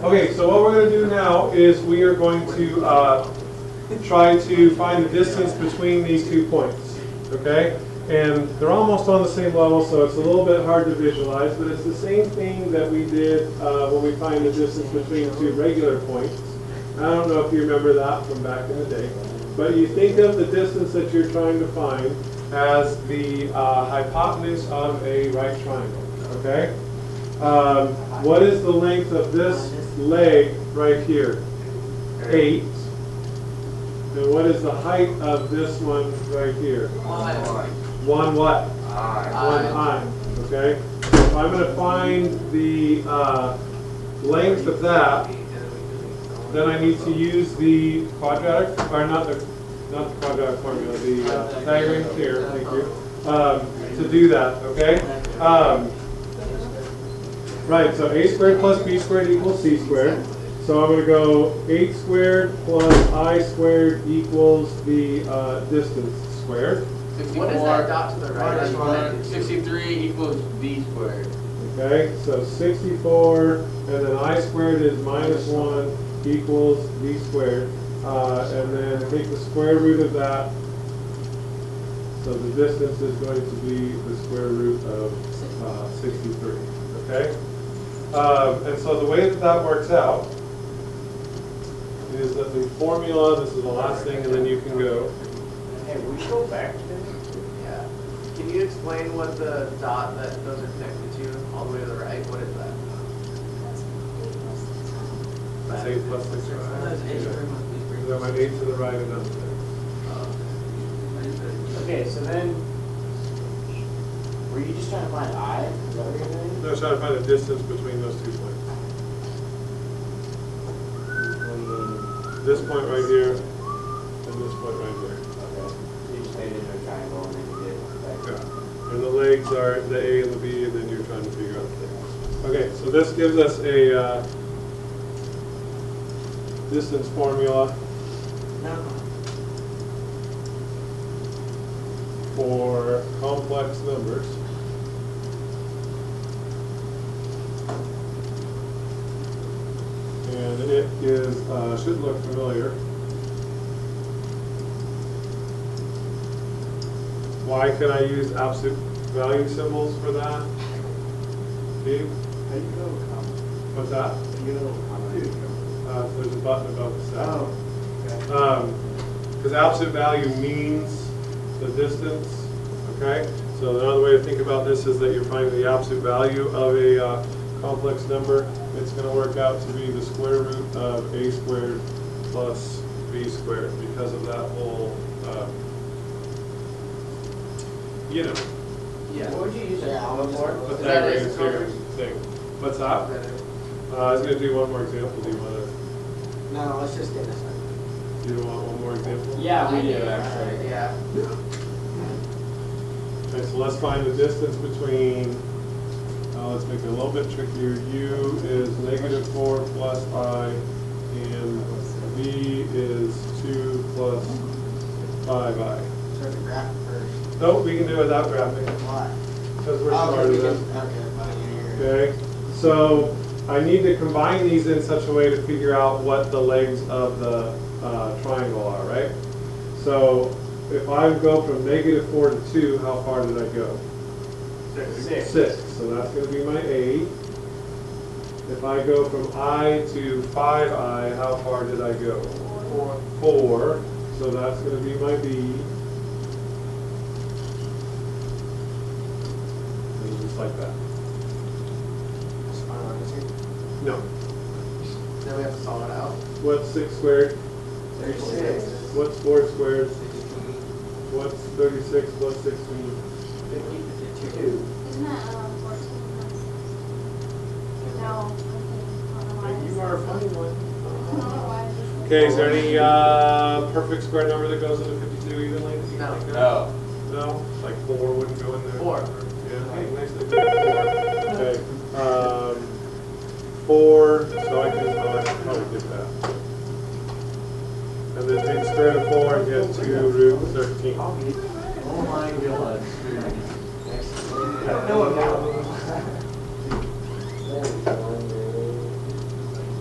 Okay, so what we're going to do now is we are going to try to find the distance between these 2 points, okay? And they're almost on the same level, so it's a little bit hard to visualize, but it's the same thing that we did when we find the distance between 2 regular points. I don't know if you remember that from back in the day, but you think of the distance that you're trying to find as the hypotenuse of a right triangle, okay? What is the length of this leg right here? 8. And what is the height of this one right here? 1 what? 1 I. Okay? So if I'm going to find the length of that, then I need to use the quadratic, or not the quadratic formula, the Pythagorean theorem, thank you, to do that, okay? Right, so a squared plus b squared equals c squared. So I'm going to go 8 squared plus I squared equals the distance squared. 64. What is that dot to the right? 63 equals b squared. Okay, so 64, and then I squared is minus 1 equals b squared. And then take the square root of that. So the distance is going to be the square root of 63. Okay? And so the way that that works out is that the formula, this is the last thing, and then you can go. Hey, we go back to this? Yeah. Can you explain what the dot that those are connected to all the way to the right? What is that? That's 8 plus 6. Is that my 8 to the right and up there? Okay, so then, were you just trying to find I? Is that what you're doing? No, trying to find the distance between those 2 points. This point right here and this point right here. Okay. So you just made it into a triangle and then you did it. Yeah. And the legs are the A and the B, and then you're trying to figure out the things. Okay, so this gives us a distance formula for complex numbers. And it is, should look familiar. Why can I use absolute value symbols for that? Steve? How do you know comma? What's that? How do you know comma? There's a button above the set. Oh, okay. Because absolute value means the distance, okay? So another way to think about this is that you're finding the absolute value of a complex number. It's going to work out to be the square root of a squared plus b squared because of that whole, you know, Yeah. What would you use that comma for? Pythagorean theorem thing. What's that? I was going to do one more example. Do you want to? No, let's just get this one. Do you want one more example? Yeah, we do actually. Yeah. Okay, so let's find the distance between, let's make it a little bit trickier. U is negative 4 plus I, and V is 2 plus 5I. So the graph first. No, we can do it without graphing, Why? because we're Oh, smarter because, than. okay, fine, here. Okay, so I need to combine these in such a way to figure out what the legs of the triangle are, right? So if I go from negative 4 to 2, how far did I go? 6. 6, so that's going to be my A. If I go from I to 5I, how far did I go? 4, so that's going to be my B. And just like that. No. Then we have to solve it out. What's 6 squared? 36. What's 4 squared? What's 36 plus 16? 52. Isn't that 14 plus 6? No. You are a funny one. Okay, is there any perfect square number that goes into 52 evenly? that you No. can think of? No. No? Like 4 wouldn't go in there? 4. Yeah, hey, nicely done. 4. Okay. 4, so I can probably get that. And then take the square root of 4 and get 2 root 13. Oh my god. I don't know what that